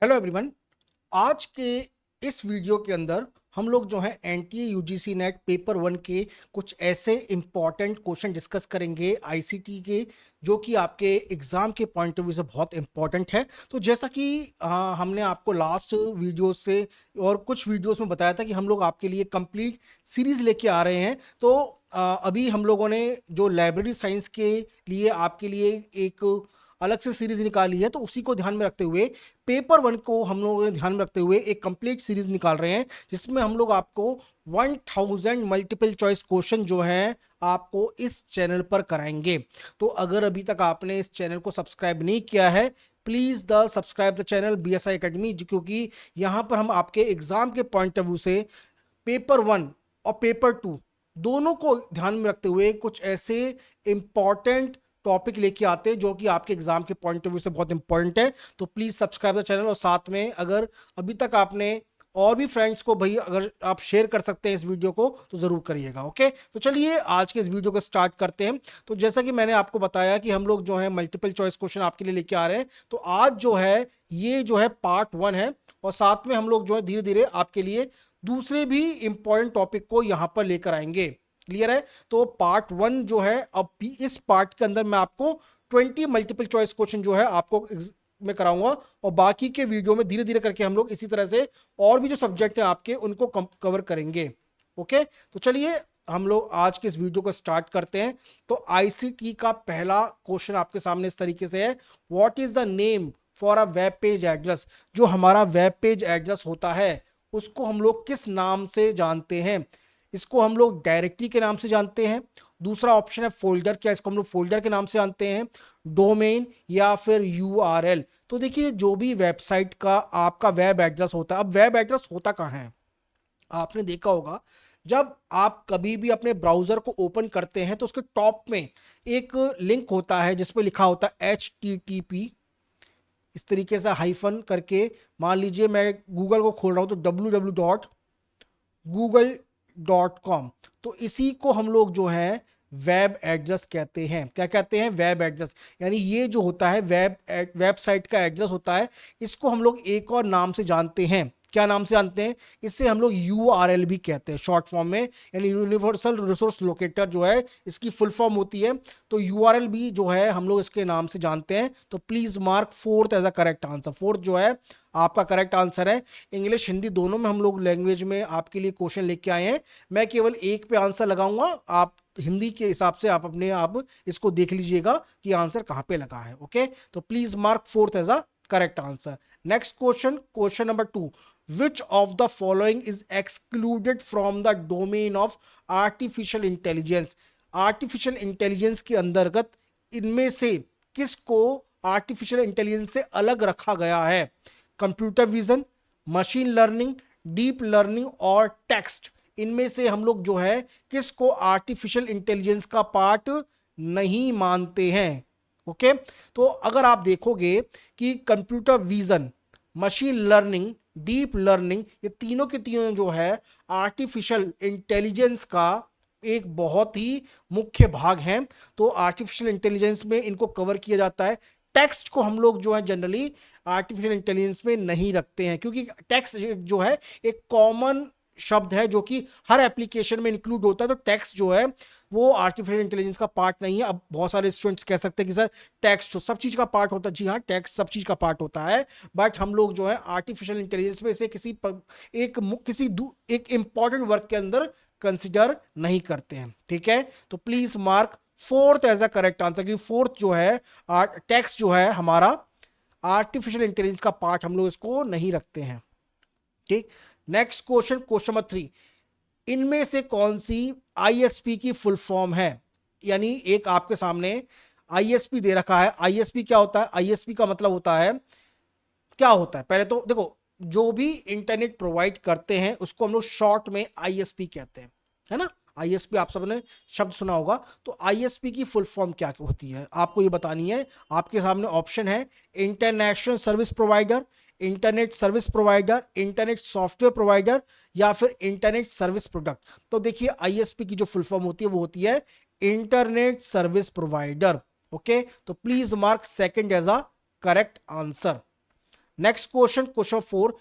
Hello everyone. आज के इस वीडियो के अंदर हम लोग जो है NTA UGC net paper one के कुछ ऐसे इम्पॉर्टेंट क्वेश्चन डिस्कस करेंगे आईसीटी के, जो कि आपके एग्ज़ाम के पॉइंट ऑफ व्यू से बहुत इम्पॉर्टेंट है। तो जैसा कि हमने आपको लास्ट वीडियो से और कुछ वीडियोस में बताया था कि हम लोग आपके लिए कंप्लीट सीरीज़ लेके आ रहे हैं। तो अभी हम लोगों ने जो लाइब्रेरी साइंस के लिए आपके लिए एक अलग से सीरीज निकाली है, तो उसी को ध्यान में रखते हुए पेपर वन को हम लोगों ने ध्यान में रखते हुए एक कंप्लीट सीरीज निकाल रहे हैं, जिसमें हम लोग आपको 1000 मल्टीपल चॉइस क्वेश्चन जो है आपको इस चैनल पर कराएंगे। तो अगर अभी तक आपने इस चैनल को सब्सक्राइब नहीं किया है, please the subscribe the channel BSI academy, क्योंकि यहाँ पर हम आपके एग्जाम के पॉइंट ऑफ व्यू से पेपर वन और पेपर टू दोनों को ध्यान में रखते हुए कुछ ऐसे इंपॉर्टेंट टॉपिक लेके आते हैं जो कि आपके एग्जाम के पॉइंट ऑफ व्यू से बहुत इंपॉर्टेंट है। तो प्लीज सब्सक्राइब द चैनल, और साथ में अगर अभी तक आपने और भी फ्रेंड्स को भाई अगर आप शेयर कर सकते हैं इस वीडियो को तो जरूर करिएगा। ओके, तो चलिए आज के इस वीडियो को स्टार्ट करते हैं। तो जैसा कि मैंने आपको बताया कि हम लोग जो है मल्टीपल चॉइस क्वेश्चन आपके लिए लेके आ रहे हैं, तो आज जो है ये जो है पार्ट वन है, और साथ में हम लोग जो है धीरे धीरे आपके लिए दूसरे भी इंपॉर्टेंट टॉपिक को यहां पर लेकर आएंगे। क्लियर है? तो पार्ट वन जो है, अब इस पार्ट के अंदर मैं आपको 20 मल्टीपल चॉइस क्वेश्चन जो है आपको मैं कराऊंगा, और बाकी के वीडियो में धीरे धीरे करके हम लोग इसी तरह से और भी जो सब्जेक्ट हैं आपके उनको कवर करेंगे। ओके, तो चलिए हम लोग आज के इस वीडियो को स्टार्ट करते हैं। तो आईसीटी का पहला क्वेश्चन आपके सामने इस तरीके से है, what is the name for a web page address. जो हमारा वेब पेज एड्रेस होता है उसको हम लोग किस नाम से जानते हैं? इसको हम लोग डायरेक्टरी के नाम से जानते हैं। दूसरा ऑप्शन है फोल्डर, क्या इसको हम लोग फोल्डर के नाम से जानते हैं, डोमेन, या फिर यूआरएल। तो देखिए, जो भी वेबसाइट का आपका वेब एड्रेस होता है, अब वेब एड्रेस होता कहाँ है? आपने देखा होगा जब आप कभी भी अपने ब्राउजर को ओपन करते हैं तो उसके टॉप में एक लिंक होता है जिस पे लिखा होता है HTTP, इस तरीके से हाइफन करके। मान लीजिए मैं गूगल को खोल रहा हूं तो www.google.com, तो इसी को हम लोग जो है वेब एड्रेस कहते हैं। क्या कहते हैं? Web address. यानी ये जो होता है वेबसाइट का एड्रेस होता है, इसको हम लोग एक और नाम से जानते हैं। क्या नाम से जानते हैं? इससे हम लोग यूआरएल भी कहते हैं शॉर्ट फॉर्म में, यानी यूनिवर्सल रिसोर्स लोकेटर जो है इसकी फुल फॉर्म होती है। तो यूआरएल भी जो है हम लोग इसके नाम से जानते हैं। तो please mark fourth as a correct answer. Fourth जो है आपका करेक्ट आंसर है। इंग्लिश हिंदी दोनों में हम लोग लैंग्वेज में आपके लिए क्वेश्चन लेके आए हैं। मैं केवल एक पे आंसर लगाऊंगा, आप हिंदी के हिसाब से आप अपने आप इसको देख लीजिएगा कि आंसर कहाँ पे लगा है। ओके, तो please mark fourth as a correct answer. Next question, question number 2, which of the following is excluded from the domain of artificial intelligence। Artificial intelligence के अंतर्गत इनमें से किसको आर्टिफिशियल इंटेलिजेंस से अलग रखा गया है? Computer vision, machine learning, deep learning और टेक्स्ट। इनमें से हम लोग जो है किसको आर्टिफिशियल इंटेलिजेंस का पार्ट नहीं मानते हैं? ओके, तो अगर आप देखोगे कि computer vision, machine learning, deep learning, ये तीनों के तीनों जो है आर्टिफिशियल इंटेलिजेंस का एक बहुत ही मुख्य भाग है। तो आर्टिफिशियल इंटेलिजेंस में इनको कवर किया जाता है। टेक्स्ट को हम लोग जो है जनरली आर्टिफिशियल इंटेलिजेंस में नहीं रखते हैं, क्योंकि टेक्स्ट जो है एक कॉमन शब्द है जो कि हर एप्लीकेशन में इंक्लूड होता है। तो टेक्स्ट जो है वो आर्टिफिशियल इंटेलिजेंस का पार्ट नहीं है। अब बहुत सारे स्टूडेंट्स कह सकते हैं कि सर टेक्स्ट तो सब चीज़ का पार्ट होता है। जी हाँ, टेक्स्ट सब चीज़ का पार्ट होता है, बट हम लोग जो है आर्टिफिशियल इंटेलिजेंस में इसे एक इंपॉर्टेंट वर्क के अंदर कंसिडर नहीं करते हैं। ठीक है, तो please mark fourth as a correct answer, क्योंकि फोर्थ जो है टेक्स्ट जो है हमारा आर्टिफिशियल इंटेलिजेंस का पार्ट हम लोग इसको नहीं रखते हैं। ठीक, नेक्स्ट क्वेश्चन, क्वेश्चन नंबर 3, इनमें से कौन सी आईएसपी की फुल फॉर्म है? यानी एक आपके सामने आईएसपी दे रखा है। आईएसपी क्या होता है? आईएसपी का मतलब होता है, क्या होता है पहले तो देखो, जो भी इंटरनेट प्रोवाइड करते हैं उसको हम लोग शॉर्ट में आईएसपी कहते हैं, है ना। आईएसपी आप सबने शब्द सुना होगा। तो आईएसपी की फुल फॉर्म क्या होती है आपको ये बतानी है। आपके सामने ऑप्शन है, international service provider, internet service provider, internet software provider, या फिर इंटरनेट सर्विस प्रोडक्ट। तो देखिए आईएसपी की जो फुल फॉर्म होती है वो होती है इंटरनेट सर्विस प्रोवाइडर। ओके, तो please mark second as a correct answer. Next question, question 4,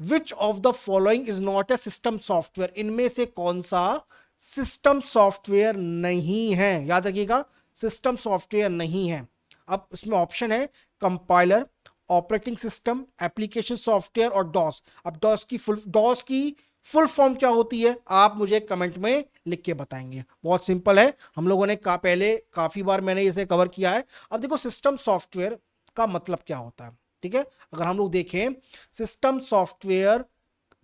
which of the following is not a system software, इनमें से कौन सा सिस्टम सॉफ्टवेयर नहीं है, याद रखिएगा सिस्टम सॉफ्टवेयर नहीं है। अब इसमें ऑप्शन है compiler, operating system, application software और डॉस। अब डॉस की फुल फॉर्म क्या होती है आप मुझे कमेंट में लिख के बताएंगे। बहुत सिंपल है, हम लोगों ने पहले काफी बार मैंने इसे कवर किया है। अब देखो सिस्टम सॉफ्टवेयर का मतलब क्या होता है, ठीक है। अगर हम लोग देखें सिस्टम सॉफ्टवेयर,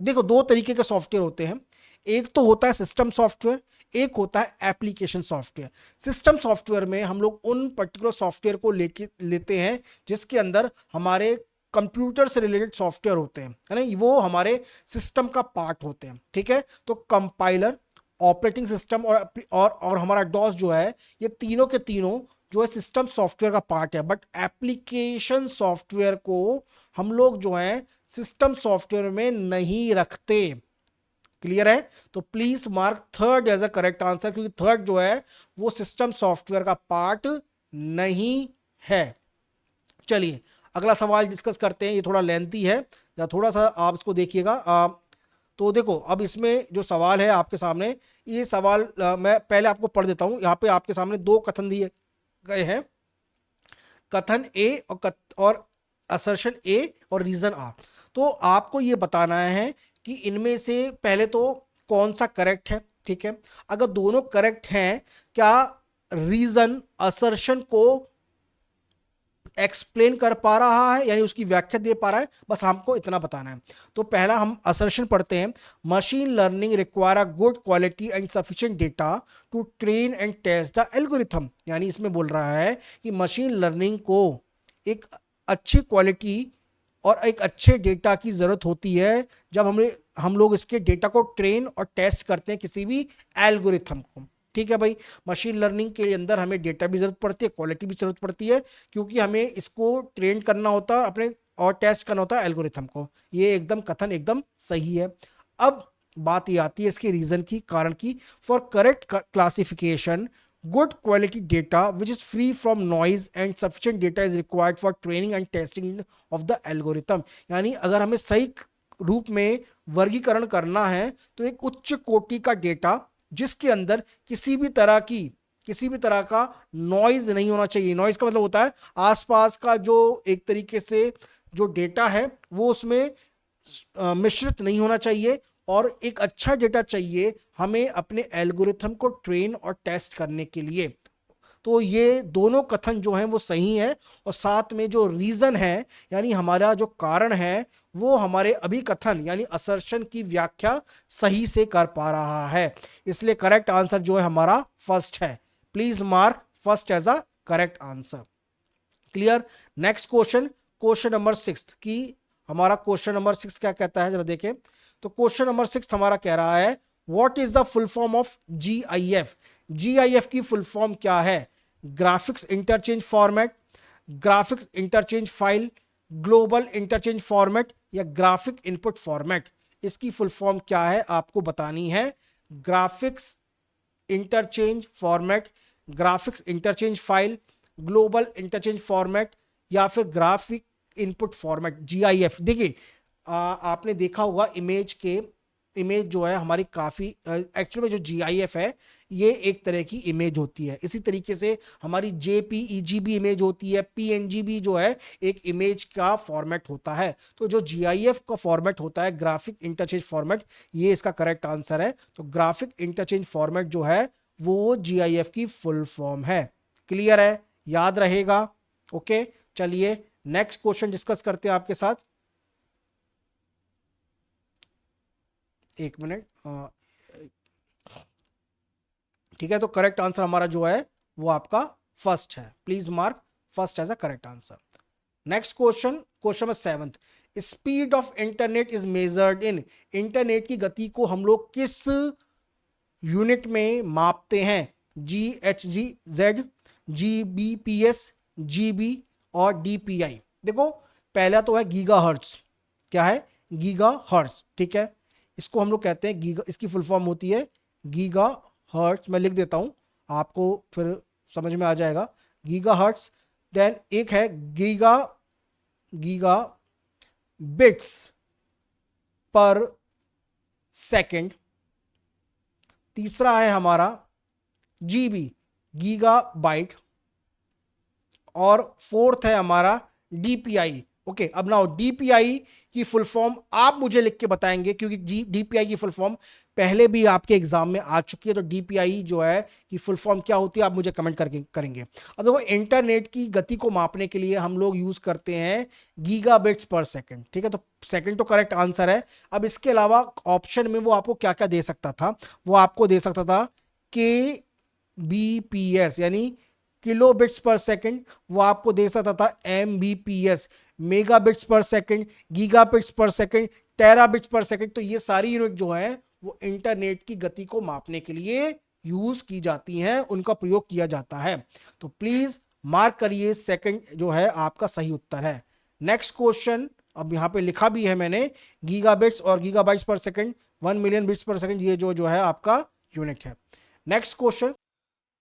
देखो दो तरीके के सॉफ्टवेयर होते हैं, एक तो होता है सिस्टम सॉफ्टवेयर, एक होता है एप्लीकेशन सॉफ्टवेयर। सिस्टम सॉफ्टवेयर में हम लोग उन पर्टिकुलर सॉफ्टवेयर को लेते हैं जिसके अंदर हमारे कंप्यूटर से रिलेटेड सॉफ्टवेयर होते हैं, है ना, वो हमारे सिस्टम का पार्ट होते हैं, ठीक है। तो कंपाइलर, ऑपरेटिंग सिस्टम और हमारा डॉस जो है, ये तीनों के तीनों जो है सिस्टम सॉफ्टवेयर का पार्ट है। बट एप्लीकेशन सॉफ्टवेयर को हम लोग जो है सिस्टम सॉफ्टवेयर में नहीं रखते। क्लियर है? तो please mark third as a correct answer, क्योंकि थर्ड जो है वो सिस्टम सॉफ्टवेयर का पार्ट नहीं है। चलिए अगला सवाल डिस्कस करते हैं, ये थोड़ा लेंथी है या थोड़ा सा आप इसको देखिएगा। तो देखो अब इसमें जो सवाल है आपके सामने, ये सवाल मैं पहले आपको पढ़ देता हूं। यहाँ पे आपके सामने दो कथन दिए गए हैं, कथन ए और असर्शन ए और रीजन आर। तो आपको ये बताना है कि इनमें से पहले तो कौन सा करेक्ट है, ठीक है। अगर दोनों करेक्ट हैं, क्या रीजन असर्शन को एक्सप्लेन कर पा रहा है, यानी उसकी व्याख्या दे पा रहा है, बस हमको इतना बताना है। तो पहला हम असर्शन पढ़ते हैं, machine learning require a good quality and sufficient data to train and test the algorithm. यानी इसमें बोल रहा है कि मशीन लर्निंग को एक अच्छी क्वालिटी और एक अच्छे डेटा की जरूरत होती है जब हम लोग इसके डेटा को ट्रेन और टेस्ट करते हैं किसी भी एल्गोरिथम को, ठीक है भाई। मशीन लर्निंग के अंदर हमें डेटा भी जरूरत पड़ती है, क्वालिटी भी जरूरत पड़ती है, क्योंकि हमें इसको ट्रेन करना होता है अपने और टेस्ट करना होता है एल्गोरिथम को। ये एकदम कथन एकदम सही है। अब बात ये आती है इसके रीजन की, कारण की। For correct classification good quality data which is free from noise and sufficient data is required for training and testing of the algorithm। यानी अगर हमें सही रूप में वर्गीकरण करना है तो एक उच्च कोटि का डेटा जिसके अंदर किसी भी तरह का नॉइज नहीं होना चाहिए। नॉइज का मतलब होता है आसपास का जो एक तरीके से जो डेटा है वो उसमें मिश्रित नहीं होना चाहिए, और एक अच्छा डेटा चाहिए हमें अपने एल्गोरिथम को ट्रेन और टेस्ट करने के लिए। तो ये दोनों कथन जो हैं वो सही है, और साथ में जो रीजन है यानी हमारा जो कारण है वो हमारे अभिकथन यानी असर्शन की व्याख्या सही से कर पा रहा है। इसलिए करेक्ट आंसर जो है हमारा फर्स्ट है। Please mark first as a correct answer. Clear? Next question, question number 6 की हमारा क्वेश्चन नंबर 6 क्या कहता है जरा देखें। तो क्वेश्चन नंबर 6 हमारा कह रहा है what is the full form of GIF। GIF की फुल फॉर्म क्या है? Graphics interchange format, graphics interchange file, global interchange format या ग्राफिक इनपुट फॉर्मेट। इसकी फुल फॉर्म क्या है आपको बतानी है। Graphics interchange format, graphics interchange file, global interchange format या फिर ग्राफिक इनपुट फॉर्मेट GIF। देखिए आपने देखा होगा इमेज जो है हमारी काफ़ी एक्चुअल में जो GIF है ये एक तरह की इमेज होती है। इसी तरीके से हमारी JPEG भी इमेज होती है, PNG भी जो है एक इमेज का फॉर्मेट होता है। तो जो GIF का फॉर्मेट होता है ग्राफिक इंटरचेंज फॉर्मेट, ये इसका करेक्ट आंसर है। तो ग्राफिक इंटरचेंज फॉर्मेट जो है वो GIF की फुल फॉर्म है। क्लियर है? याद रहेगा? ओके चलिए नेक्स्ट क्वेश्चन डिस्कस करते हैं आपके साथ। एक मिनट, ठीक है। तो करेक्ट आंसर हमारा जो है वो आपका फर्स्ट है। Please mark first as a correct answer. Next question, question number 7, speed of internet is measured in. Internet की गति को हम लोग किस यूनिट में मापते हैं? GHz, GBps, GB और DPI। देखो पहला तो है गीगाहर्ट्ज। क्या है? गीगाहर्ट्ज, ठीक है। इसको हम लोग कहते हैं गीगा, इसकी फुल फॉर्म होती है गीगाहर्ट्ज। मैं लिख देता हूं आपको फिर समझ में आ जाएगा। गीगाहर्ट्ज। देन एक है गीगा बिट्स पर सेकंड, तीसरा है हमारा जीबी, गीगाबाइट, और फोर्थ है हमारा डीपीआई। ओके, अब नाउ डीपीआई की फुल फॉर्म आप मुझे लिख के बताएंगे, क्योंकि डीपीआई की फुल फॉर्म पहले भी आपके एग्जाम में आ चुकी है। तो डीपीआई जो है कि फुल फॉर्म क्या होती है आप मुझे कमेंट करके करेंगे। अब देखो, इंटरनेट की गति को मापने के लिए हम लोग यूज करते हैं गीगाबिट्स पर सेकंड, ठीक है। तो सेकंड तो करेक्ट आंसर है। अब इसके अलावा ऑप्शन में वो आपको क्या क्या दे सकता था, वो आपको दे सकता था के बीपीएस यानी किलो बिट्स पर सेकंड, वो आपको दे सकता था एमबीपीएस मेगा बिट्स पर सेकंड, गीगा बिट्स पर सेकंड, टेरा बिट्स पर सेकंड। तो ये सारी यूनिट जो है वो इंटरनेट की गति को मापने के लिए यूज की जाती हैं, उनका प्रयोग किया जाता है। तो प्लीज मार्क करिए, सेकंड जो है आपका सही उत्तर है। नेक्स्ट क्वेश्चन, अब यहां पे लिखा भी है मैंने, गीगाबिट्स और गीगाबाइट्स पर सेकंड, 1 मिलियन बिट्स पर सेकंड, ये जो है आपका यूनिट है। नेक्स्ट क्वेश्चन,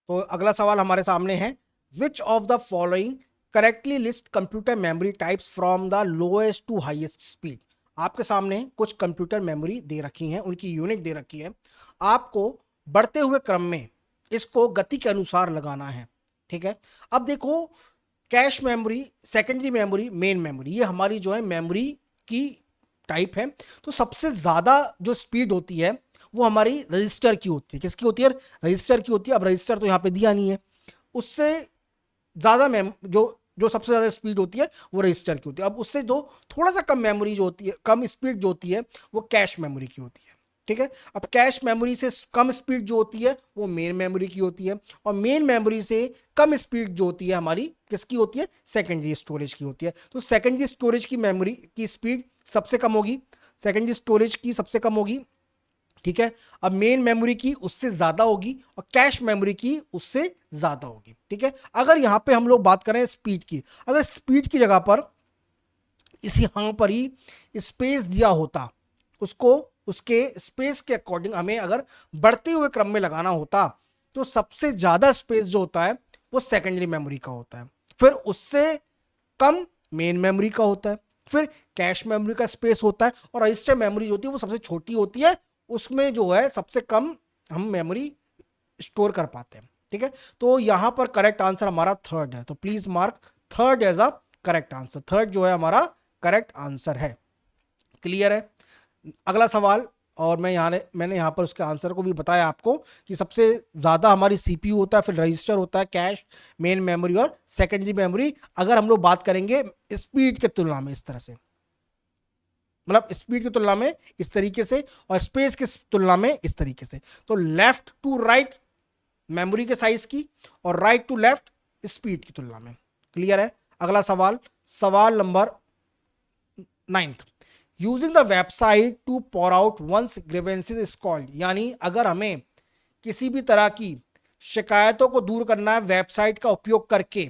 तो अगला सवाल हमारे सामने है, which of the following correctly list computer memory types from the lowest to highest speed. आपके सामने कुछ कंप्यूटर मेमोरी दे रखी हैं, उनकी यूनिट दे रखी है, आपको बढ़ते हुए क्रम में इसको गति के अनुसार लगाना है, ठीक है। अब देखो, cache memory, secondary memory, main memory, ये हमारी जो है मेमोरी की टाइप है। तो सबसे ज्यादा जो स्पीड होती है वो हमारी रजिस्टर की होती है। किसकी होती है? रजिस्टर की होती है। अब रजिस्टर तो यहाँ पे दिया नहीं है, उससे ज्यादा जो जो सबसे ज्यादा स्पीड होती है वो रजिस्टर की होती है। अब उससे जो थोड़ा सा कम मेमोरी जो होती है, कम स्पीड जो होती है, वो कैश मेमोरी की होती है, ठीक है। अब कैश मेमोरी से कम स्पीड जो होती है वो मेन मेमोरी की होती है, और मेन मेमोरी से कम स्पीड जो होती है हमारी किसकी होती है? सेकेंडरी स्टोरेज की होती है। तो सेकेंडरी स्टोरेज की मेमोरी की स्पीड सबसे कम होगी, सेकेंडरी स्टोरेज की सबसे कम होगी, ठीक है। अब मेन मेमोरी की उससे ज्यादा होगी और कैश मेमोरी की उससे ज्यादा होगी, ठीक है। अगर यहां पे हम लोग बात करें स्पीड की, अगर स्पीड की जगह पर इस यहां पर ही स्पेस दिया होता, उसको उसके स्पेस के अकॉर्डिंग हमें अगर बढ़ते हुए क्रम में लगाना होता, तो सबसे ज्यादा स्पेस जो होता है वो सेकेंडरी मेमोरी का होता है, फिर उससे कम मेन मेमोरी का होता है, फिर कैश मेमोरी का स्पेस होता है, और रजिस्टर मेमोरी जो होती है वो सबसे छोटी होती है, उसमें जो है सबसे कम हम मेमोरी स्टोर कर पाते हैं, ठीक है। तो यहां पर करेक्ट आंसर हमारा थर्ड है। तो please mark third as a correct answer. Third जो है हमारा करेक्ट आंसर है। क्लियर है? अगला सवाल, और मैंने यहां पर उसके आंसर को भी बताया आपको कि सबसे ज्यादा हमारी सीपीयू होता है, फिर रजिस्टर होता है, कैश, मेन मेमोरी और सेकेंडरी मेमोरी। अगर हम लोग बात करेंगे स्पीड के तुलना में, इस तरह से, मतलब स्पीड की तुलना में इस तरीके से और स्पेस की तुलना में इस तरीके से, तो लेफ्ट टू राइट मेमोरी के साइज की और राइट टू लेफ्ट स्पीड की तुलना में। क्लियर है? अगला सवाल, सवाल नंबर 9th, using the website to pour out one's grievances is called। यानी अगर हमें किसी भी तरह की शिकायतों को दूर करना है वेबसाइट का उपयोग करके,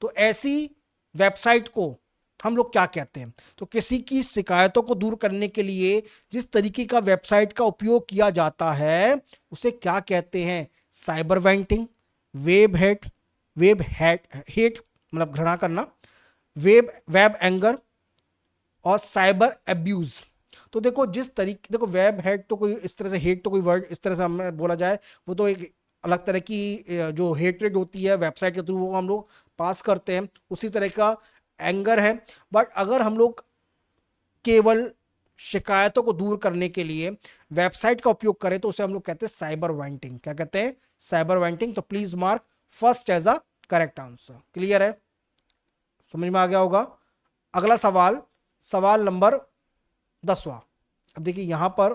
तो ऐसी वेबसाइट को हम लोग क्या कहते हैं? तो किसी की शिकायतों को दूर करने के लिए जिस तरीके का वेबसाइट का उपयोग किया जाता है उसे क्या कहते हैं? साइबर वेंटिंग, वेब हेट मतलब घृणा करना, वेब एंगर, और साइबर एब्यूज। तो देखो, जिस तरीके, देखो वेब हेट तो कोई इस तरह से, हेट तो कोई वर्ड इस तरह से हमें बोला जाए, वो तो एक अलग तरह की जो हेट्रेड होती है वेबसाइट के थ्रू वो हम लोग पास करते हैं, उसी तरह का एंगर है। बट अगर हम लोग केवल शिकायतों को दूर करने के लिए वेबसाइट का उपयोग करें तो उसे हम लोग कहते हैं साइबर वेंटिंग। क्या कहते हैं? Cyber venting. तो please mark first as a correct answer. Clear है? समझ में आ गया होगा। अगला सवाल, सवाल नंबर 10वां। अब देखिए यहां पर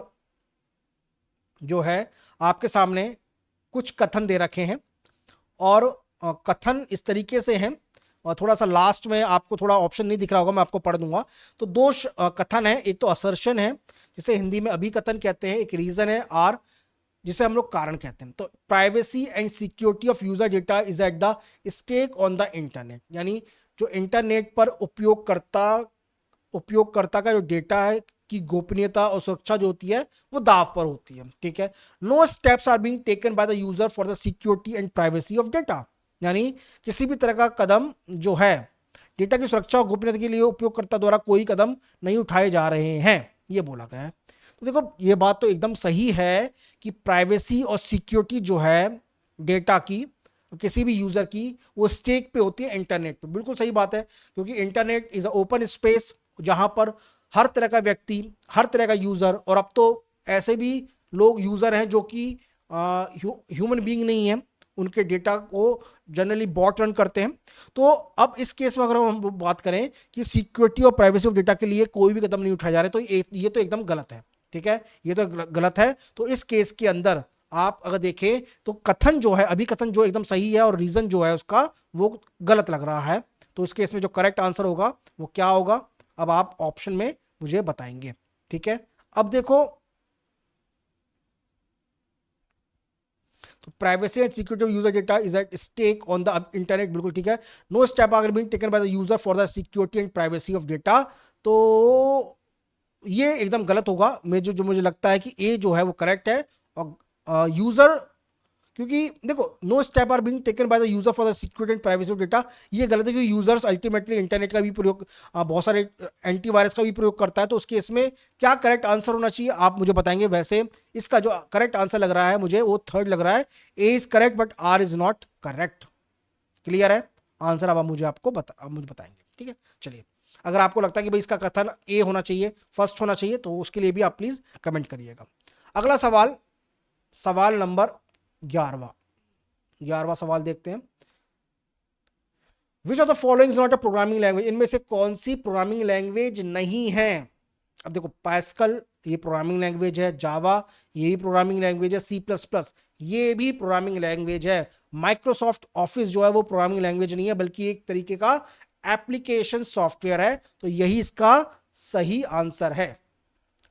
जो है आपके सामने कुछ कथन दे रखे हैं, और कथन इस तरीके से हैं, और थोड़ा सा लास्ट में आपको थोड़ा ऑप्शन नहीं दिख रहा होगा, मैं आपको पढ़ दूंगा। तो दो कथन है, एक तो असर्शन है जिसे हिंदी में अभिकथन कहते हैं, एक रीजन है आर जिसे हम लोग कारण कहते हैं। तो privacy and security of user data is at the stake on the internet. यानी जो इंटरनेट पर उपयोगकर्ता का जो डेटा है की गोपनीयता और सुरक्षा जो होती है वो दाव पर होती है, ठीक है। No steps are being taken by the user for the security and privacy of data. यानी किसी भी तरह का कदम जो है डेटा की सुरक्षा और गोपनीयता के लिए उपयोगकर्ता द्वारा कोई कदम नहीं उठाए जा रहे हैं, ये बोला गया है। तो देखो ये बात तो एकदम सही है कि प्राइवेसी और सिक्योरिटी जो है डेटा की, किसी भी यूजर की, वो स्टेक पे होती है इंटरनेट पे। बिल्कुल सही बात है, क्योंकि internet is a open space जहां पर हर तरह का व्यक्ति, हर तरह का यूजर, और अब तो ऐसे भी लोग यूजर हैं जो कि ह्यूमन बीइंग नहीं है, उनके डेटा को जनरली बॉट रन करते हैं। तो अब इस केस में अगर हम बात करें कि सिक्योरिटी और प्राइवेसी ऑफ डेटा के लिए कोई भी कदम नहीं उठाया जा रहा है, तो ये तो एकदम गलत है। ठीक है, ये तो गलत है। तो इस केस के अंदर आप अगर देखें तो कथन जो है, अभी कथन जो एकदम सही है और रीजन जो है उसका वो गलत लग रहा है। तो इस केस में जो करेक्ट आंसर होगा वो क्या होगा, अब आप ऑप्शन में मुझे बताएंगे। ठीक है, अब देखो तो privacy and security of user data is at stake on the internet, बिल्कुल ठीक है। No step are being taken by the user for the security and privacy of data, तो ये एकदम गलत होगा। मुझे लगता है कि ए जो है वो करेक्ट है। और यूजर, क्योंकि देखो no step are being taken by the user for the security and privacy of data, ये गलत है क्योंकि यूजर्स अल्टीमेटली इंटरनेट का भी प्रयोग, बहुत सारे एंटीवायरस का भी प्रयोग करता है। तो उसके इसमें क्या करेक्ट आंसर होना चाहिए आप मुझे बताएंगे। वैसे इसका जो करेक्ट आंसर लग रहा है मुझे वो थर्ड लग रहा है, A is correct but R is not correct. Clear है आंसर, अब मुझे बताएंगे। ठीक है, चलिए अगर आपको लगता है कि भाई इसका कथन ए होना चाहिए, फर्स्ट होना चाहिए, तो उसके लिए भी आप प्लीज कमेंट करिएगा। अगला सवाल, सवाल नंबर 11वां सवाल देखते हैं। विच of the following is not a programming language, इनमें से कौन सी प्रोग्रामिंग लैंग्वेज नहीं है। अब देखो पैस्कल ये प्रोग्रामिंग लैंग्वेज है, जावा ये भी प्रोग्रामिंग लैंग्वेज है, सी प्लस प्लस ये भी प्रोग्रामिंग लैंग्वेज है, माइक्रोसॉफ्ट ऑफिस जो है वो प्रोग्रामिंग लैंग्वेज नहीं है बल्कि एक तरीके का एप्लीकेशन सॉफ्टवेयर है। तो यही इसका सही आंसर है।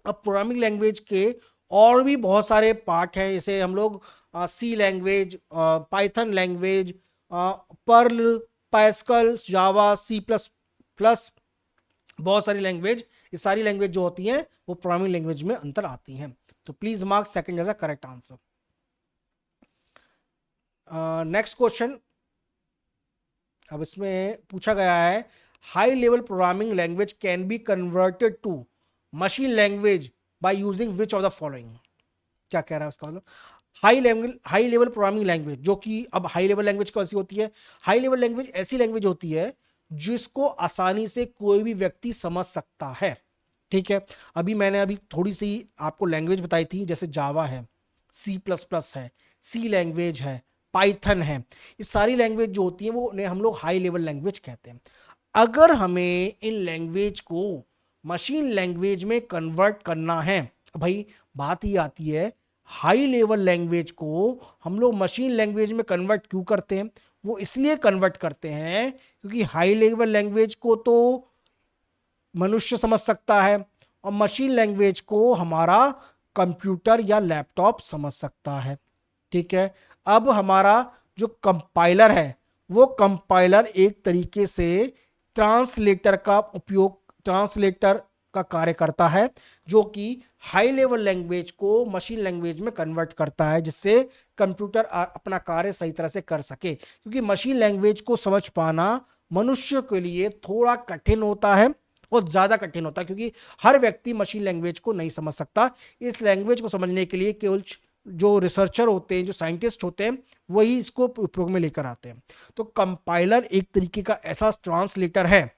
अब प्रोग्रामिंग लैंग्वेज के और भी बहुत सारे पार्ट हैं, जैसे हम लोग C language, Python language, Perl, Pascal, Java, C plus plus, बहुत सारी लैंग्वेज, ये सारी लैंग्वेज जो होती हैं वो प्रोग्रामिंग लैंग्वेज में अंतर आती हैं। तो please mark second as a correct answer. Next question, अब इसमें पूछा गया है high level programming language can be converted to machine language by using which of the following. क्या कह रहा है उसका मतलब, हाई लेवल प्रोग्रामिंग लैंग्वेज, जो कि अब हाई लेवल लैंग्वेज कैसी होती है, हाई लेवल लैंग्वेज ऐसी लैंग्वेज होती है जिसको आसानी से कोई भी व्यक्ति समझ सकता है। ठीक है, मैंने थोड़ी सी आपको लैंग्वेज बताई थी, जैसे जावा है, सी प्लस प्लस है, सी लैंग्वेज है, पाइथन है, ये सारी लैंग्वेज जो होती है वो उन्हें हम लोग हाई लेवल लैंग्वेज कहते हैं। अगर हमें इन लैंग्वेज को मशीन लैंग्वेज में कन्वर्ट करना है, भाई बात ही आती है हाई लेवल लैंग्वेज को हम लोग मशीन लैंग्वेज में कन्वर्ट क्यों करते हैं। वो इसलिए कन्वर्ट करते हैं क्योंकि हाई लेवल लैंग्वेज को तो मनुष्य समझ सकता है और मशीन लैंग्वेज को हमारा कंप्यूटर या लैपटॉप समझ सकता है। ठीक है, अब हमारा जो कंपाइलर है वो कंपाइलर एक तरीके से ट्रांसलेटर का कार्य करता है, जो कि हाई लेवल लैंग्वेज को मशीन लैंग्वेज में कन्वर्ट करता है, जिससे कंप्यूटर अपना कार्य सही तरह से कर सके। क्योंकि मशीन लैंग्वेज को समझ पाना मनुष्य के लिए थोड़ा कठिन होता है और ज़्यादा कठिन होता है, क्योंकि हर व्यक्ति मशीन लैंग्वेज को नहीं समझ सकता। इस लैंग्वेज को समझने के लिए केवल जो रिसर्चर होते हैं, जो साइंटिस्ट होते हैं, वही इसको उपयोग में लेकर आते हैं। तो कंपाइलर एक तरीके का ऐसा ट्रांसलेटर है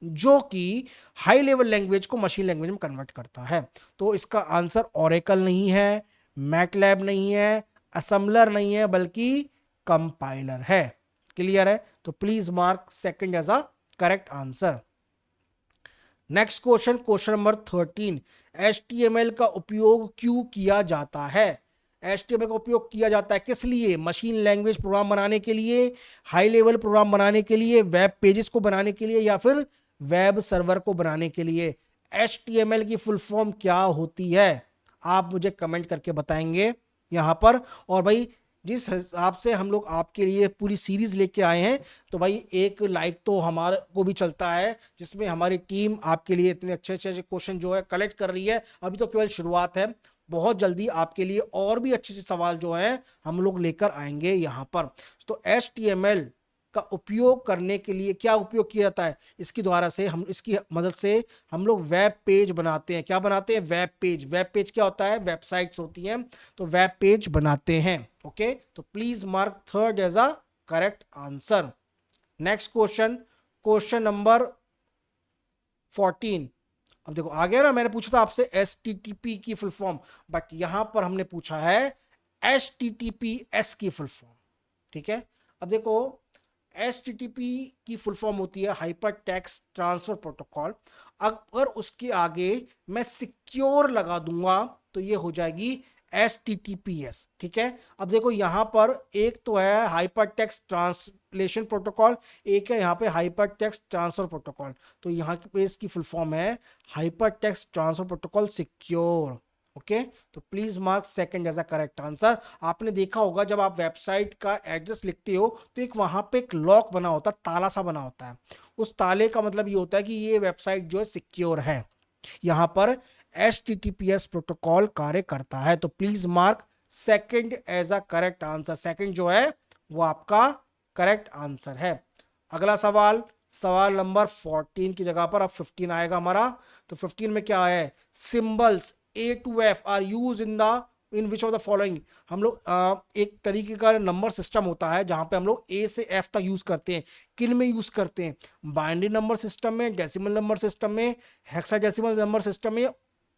जो कि हाई लेवल लैंग्वेज को मशीन लैंग्वेज में कन्वर्ट करता है। तो इसका आंसर ओरेकल नहीं है, मैटलैब नहीं है, असेंबलर नहीं है, बल्कि कंपाइलर है। क्लियर है, तो please mark second as a correct answer. Next question, question number 13, HTML का उपयोग क्यों किया जाता है। HTML का उपयोग किया जाता है किस लिए, मशीन लैंग्वेज प्रोग्राम बनाने के लिए, हाई लेवल प्रोग्राम बनाने के लिए, वेब पेजेस को बनाने के लिए, या फिर वेब सर्वर को बनाने के लिए। HTML की फुल फॉर्म क्या होती है आप मुझे कमेंट करके बताएंगे यहाँ पर। और भाई जिस हिसाब से हम लोग आपके लिए पूरी सीरीज लेके आए हैं, तो भाई एक लाइक तो हमारे को भी चलता है, जिसमें हमारी टीम आपके लिए इतने अच्छे अच्छे क्वेश्चन जो है कलेक्ट कर रही है। अभी तो केवल शुरुआत है, बहुत जल्दी आपके लिए और भी अच्छे अच्छे सवाल जो हैं हम लोग लेकर आएंगे यहाँ पर। तो HTML का उपयोग करने के लिए क्या उपयोग किया जाता है, इसकी द्वारा से हम इसकी मदद से हम लोग वेब पेज बनाते हैं। क्या बनाते हैं? Web page. वेब पेज क्या होता है? वेबसाइट्स होती हैं, तो वेब पेज बनाते हैं। ओके, तो please mark third as a correct answer. Next question, question number 14। अब देखो आ गया ना, मैंने पूछा था आपसे HTTP की फुल फॉर्म, बट यहां पर हमने पूछा है HTTPS की फुल फॉर्म। ठीक है, अब देखो HTTP की फुल फॉर्म होती है हाइपर टेक्स्ट ट्रांसफर प्रोटोकॉल। अगर उसके आगे मैं सिक्योर लगा दूंगा तो ये हो जाएगी HTTPS। ठीक है, अब देखो यहां पर एक तो है हाइपर टेक्स्ट ट्रांसलेशन प्रोटोकॉल, एक है यहाँ पे हाइपर टेक्स्ट ट्रांसफर प्रोटोकॉल। तो यहाँ पे इसकी फुल फॉर्म है hyper text transfer protocol secure. Okay, तो please mark second as a correct answer. आपने देखा होगा जब आप वेबसाइट का एड्रेस लिखते हो तो एक वहां पे एक लॉक बना होता है, ताला सा बना होता है। उस ताले का मतलब ये होता है कि ये वेबसाइट जो है सिक्योर है। यहां पर HTTPS प्रोटोकॉल कार्य करता है, तो please mark second as a correct answer. Second जो है वो आपका करेक्ट आंसर है। अगला सवाल, सवाल नंबर 14 की जगह पर अब 15 आएगा हमारा। तो 15 में क्या है? Symbols A to F are use in which of the following. हम लोग एक तरीके का नंबर सिस्टम होता है जहां पे हम लोग A से F तक यूज करते हैं। किन में यूज करते हैं? बाइनरी नंबर सिस्टम में, डेसिमल नंबर सिस्टम में, हेक्साडेसिमल नंबर सिस्टम में,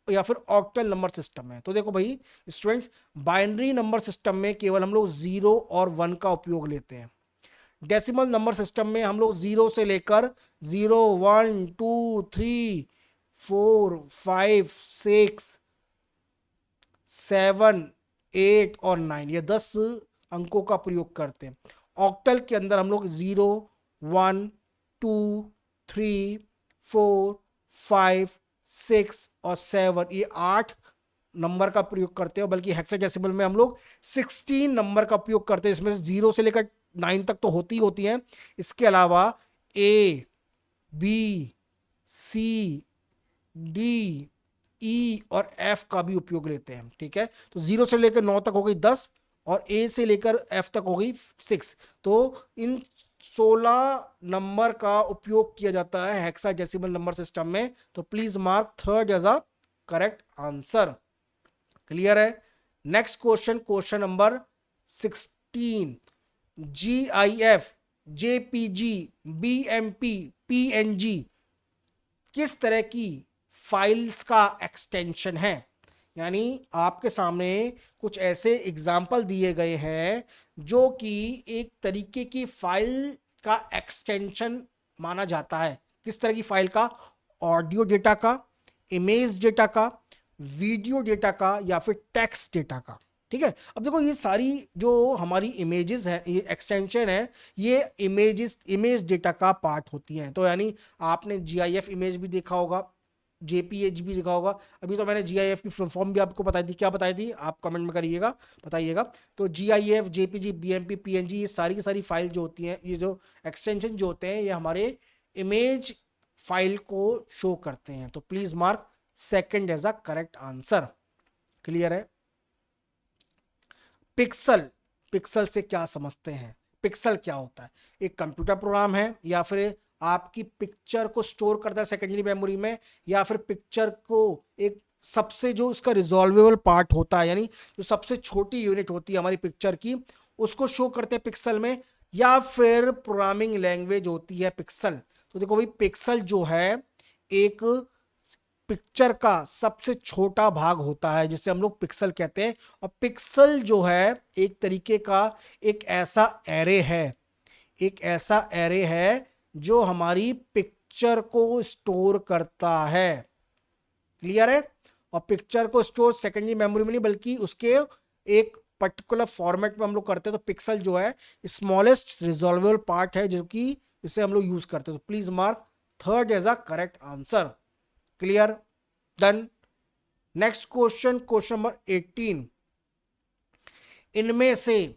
या फिर ऑक्टल नंबर सिस्टम में। तो देखो भाई स्टूडेंट्स, बाइनरी नंबर सिस्टम में केवल हम लोग 0 और 1 का उपयोग लेते हैं। डेसिमल नंबर सिस्टम में हम लोग 0 से लेकर 0, 1, 2, 3, 4, 5, 6, 7, 8 और 9, ये 10 अंकों का प्रयोग करते हैं। ऑक्टल के अंदर हम लोग 0, 1, 2, 3, 4, 5, 6 और 7, ये 8 नंबर का प्रयोग करते हैं। बल्कि हेक्साडेसिमल में हम लोग 16 नंबर का उपयोग करते हैं, इसमें से 0 से लेकर 9 तक तो होती हैं। इसके अलावा A, B, C, D, E और F का भी उपयोग लेते हैं। ठीक है, तो 0 से लेकर 9 तक हो गई 10 और A से लेकर F तक हो गई 6। तो इन 16 नंबर का उपयोग किया जाता है हेक्साडेसिमल नंबर सिस्टम में। तो please mark third as a correct answer. Clear है? Next question, question number 16। GIF, JPG, BMP, PNG किस तरह की फाइल्स का एक्सटेंशन है? यानी आपके सामने कुछ ऐसे एग्जाम्पल दिए गए हैं जो कि एक तरीके की फाइल का एक्सटेंशन माना जाता है। किस तरह की फाइल का? ऑडियो डेटा का, इमेज डेटा का, वीडियो डेटा का, या फिर टेक्स्ट डेटा का। ठीक है, अब देखो ये सारी जो हमारी इमेजेस है, ये एक्सटेंशन है, ये इमेज डेटा का पार्ट होती हैं। तो यानी आपने GIF इमेज भी देखा होगा, JPG भी देखा होगा। अभी तो मैंने GIF की फुल फॉर्म भी आपको बताई थी। क्या बताई थी? आप कमेंट में करिएगा, बताइएगा। तो GIF, JPG, BMP, PNG, ये सारी की सारी फाइल जो होती हैं, ये जो एक्सटेंशन जो होते हैं, ये हमारे इमेज फाइल को शो करते हैं। तो please mark second as a correct answer. Clear है? पिक्सल, पिक्सल से क्या समझते हैं? पिक्सल क्या होता है? एक कंप्यूटर प्रोग्राम है, या फिर आपकी पिक्चर को स्टोर करता है सेकेंडरी मेमोरी में, या फिर पिक्चर को एक सबसे जो उसका रिजॉल्वेबल पार्ट होता है, यानी जो सबसे छोटी यूनिट होती है हमारी पिक्चर की, उसको शो करते हैं पिक्सल में, या फिर प्रोग्रामिंग लैंग्वेज होती है पिक्सल। तो देखो भाई पिक्सल जो है एक पिक्चर का सबसे छोटा भाग होता है जिसे हम लोग पिक्सल कहते हैं। और पिक्सल जो है एक तरीके का एक ऐसा एरे है, एक ऐसा एरे है जो हमारी पिक्चर को स्टोर करता है। क्लियर है? और पिक्चर को स्टोर सेकेंडरी मेमोरी में नहीं, बल्कि उसके एक पर्टिकुलर फॉर्मेट में हम लोग करते हैं। तो पिक्सल जो है स्मॉलेस्ट रिजॉल्वेबल पार्ट है जो कि इसे हम लोग यूज करते हैं। तो please mark third as a correct answer. Clear? Done. Next question, question number 18। इनमें से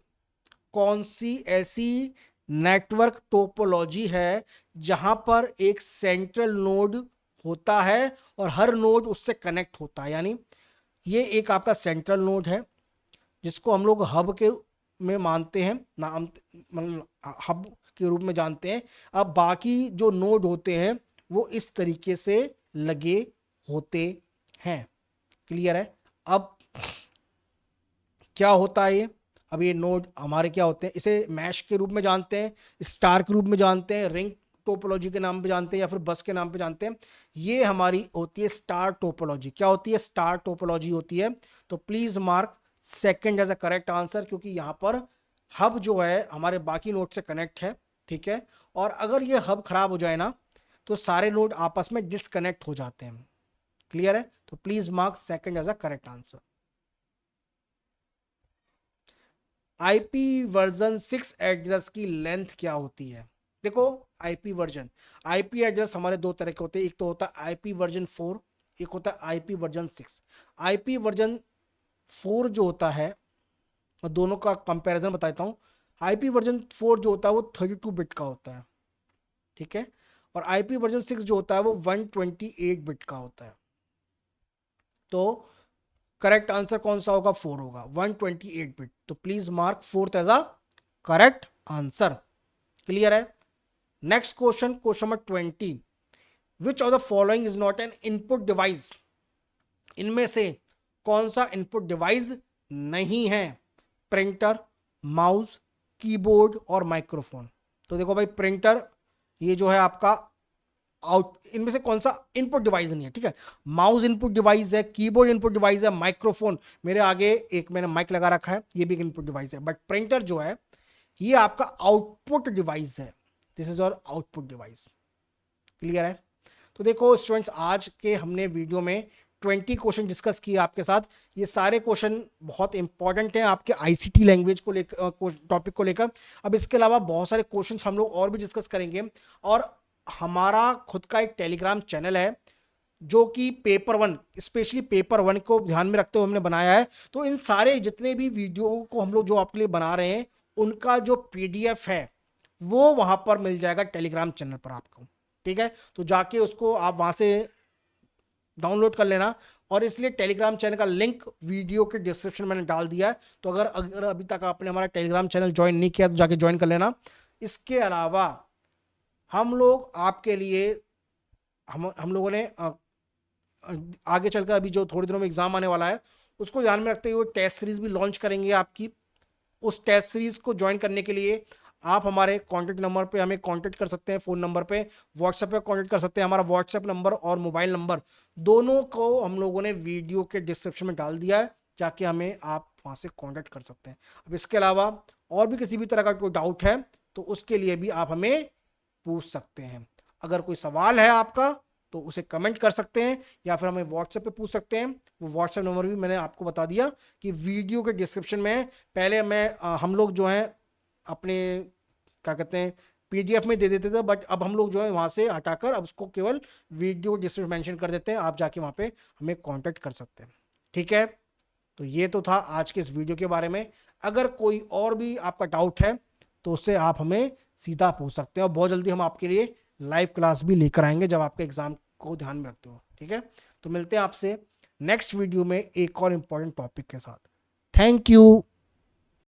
कौन सी ऐसी नेटवर्क टोपोलॉजी है जहां पर एक सेंट्रल नोड होता है और हर नोड उससे कनेक्ट होता है? यानी ये एक आपका सेंट्रल नोड है जिसको हम लोग हब के में मानते हैं, नाम मतलब हब के रूप में जानते हैं। अब बाकी जो नोड होते हैं वो इस तरीके से लगे होते हैं। क्लियर है? अब क्या होता है ये? अब ये नोड हमारे क्या होते हैं, इसे मैश के रूप में जानते हैं, स्टार के रूप में जानते हैं, रिंग टोपोलॉजी के नाम पे जानते हैं, या फिर बस के नाम पे जानते हैं। ये हमारी होती है स्टार टोपोलॉजी। क्या होती है? स्टार टोपोलॉजी होती है। तो please mark second as a correct answer, क्योंकि यहाँ पर हब जो है हमारे बाकी नोड से कनेक्ट है। ठीक है? और अगर ये हब खराब हो जाए ना तो सारे नोड आपस में डिसकनेक्ट हो जाते हैं। क्लियर है? तो please mark second as a correct answer. IP version 6 address की लेंथ क्या होती है? देखो, आईपी वर्जन, आईपी एड्रेस हमारे दो तरह के होते हैं। एक तो होता है आईपी वर्जन 4, एक होता है आईपी वर्जन 6। आईपी वर्जन 4 जो होता है, मैं दोनों का कंपैरिजन बताता हूँ। आईपी वर्जन 4 जो होता है वो 32 बिट का होता है। ठीक है? और आईपी वर्जन 6 जो होता है वो 128 बिट का होता है। तो करेक्ट आंसर कौन सा होगा? 4 होगा, 128 बिट। तो please mark fourth as a correct answer. Clear है? Next question, question number 20। Which of the following is not an input device? इनमें से कौन सा इनपुट डिवाइस नहीं है? प्रिंटर, माउस, कीबोर्ड और माइक्रोफोन। तो देखो भाई, प्रिंटर ये जो है आपका आउट, इनमें से कौन सा इनपुट डिवाइस नहीं है? ठीक है, माउस इनपुट डिवाइस है, कीबोर्ड इनपुट डिवाइस है, माइक्रोफोन, मेरे आगे एक मैंने माइक लगा रखा है, ये भी एक इनपुट डिवाइस है। बट प्रिंटर जो है ये आपका आउटपुट डिवाइस है। दिस इज और आउटपुट डिवाइस। क्लियर है? तो देखो स्टूडेंट्स, आज के हमने वीडियो में 20 क्वेश्चन डिस्कस किए आपके साथ। ये सारे क्वेश्चन बहुत इंपॉर्टेंट हैं आपके आईसीटी लैंग्वेज को लेकर, टॉपिक को लेकर। अब इसके अलावा बहुत सारे क्वेश्चन हम लोग और भी डिस्कस करेंगे। और हमारा खुद का एक टेलीग्राम चैनल है जो कि paper one, specially paper one को ध्यान में रखते हुए हमने बनाया है। तो इन सारे जितने भी वीडियो को हम लोग जो आपके लिए बना रहे हैं उनका जो पीडीएफ है वो वहां पर मिल जाएगा टेलीग्राम चैनल पर आपको। ठीक है? तो जाके उसको आप वहां से डाउनलोड कर लेना। और इसलिए टेलीग्राम चैनल का लिंक वीडियो के डिस्क्रिप्शन में मैंने डाल दिया है। तो अगर अभी तक आपने हमारा टेलीग्राम चैनल ज्वाइन नहीं किया तो जाके ज्वाइन कर लेना। इसके अलावा हम लोग आपके लिए हम लोगों ने आगे चलकर अभी जो थोड़ी दिनों में एग्जाम आने वाला है उसको ध्यान में रखते हुए टेस्ट सीरीज भी लॉन्च करेंगे आपकी। उस टेस्ट सीरीज को ज्वाइन करने के लिए आप हमारे कॉन्टैक्ट नंबर पे हमें कॉन्टैक्ट कर सकते हैं, फ़ोन नंबर पे, व्हाट्सएप पे कॉन्टैक्ट कर सकते हैं। हमारा व्हाट्सएप नंबर और मोबाइल नंबर दोनों को हम लोगों ने वीडियो के डिस्क्रिप्शन में डाल दिया है, जाके हमें आप वहाँ से कॉन्टैक्ट कर सकते हैं। अब इसके अलावा और भी किसी भी तरह का कोई डाउट है तो उसके लिए भी आप हमें पूछ सकते हैं। अगर कोई सवाल है आपका तो उसे कमेंट कर सकते हैं या फिर हमें व्हाट्सएप पे पूछ सकते हैं। वो व्हाट्सएप नंबर भी मैंने आपको बता दिया कि वीडियो के डिस्क्रिप्शन में। पहले हम लोग जो है अपने क्या कहते हैं पीडीएफ में दे देते थे, बट अब हम लोग जो है वहाँ से हटाकर अब उसको केवल वीडियो डिस्क्रिप्शन मेंशन कर देते हैं। आप जाके वहाँ पे हमें कांटेक्ट कर सकते हैं। ठीक है? तो ये तो था आज के इस वीडियो के बारे में। अगर कोई और भी आपका डाउट है तो उससे आप हमें सीधा पूछ सकते हैं, और बहुत जल्दी हम आपके लिए लाइव क्लास भी लेकर आएंगे जब आपके एग्जाम को ध्यान में रखते हो। ठीक है? तो मिलते हैं आपसे नेक्स्ट वीडियो में एक और इंपॉर्टेंट टॉपिक के साथ। Thank you.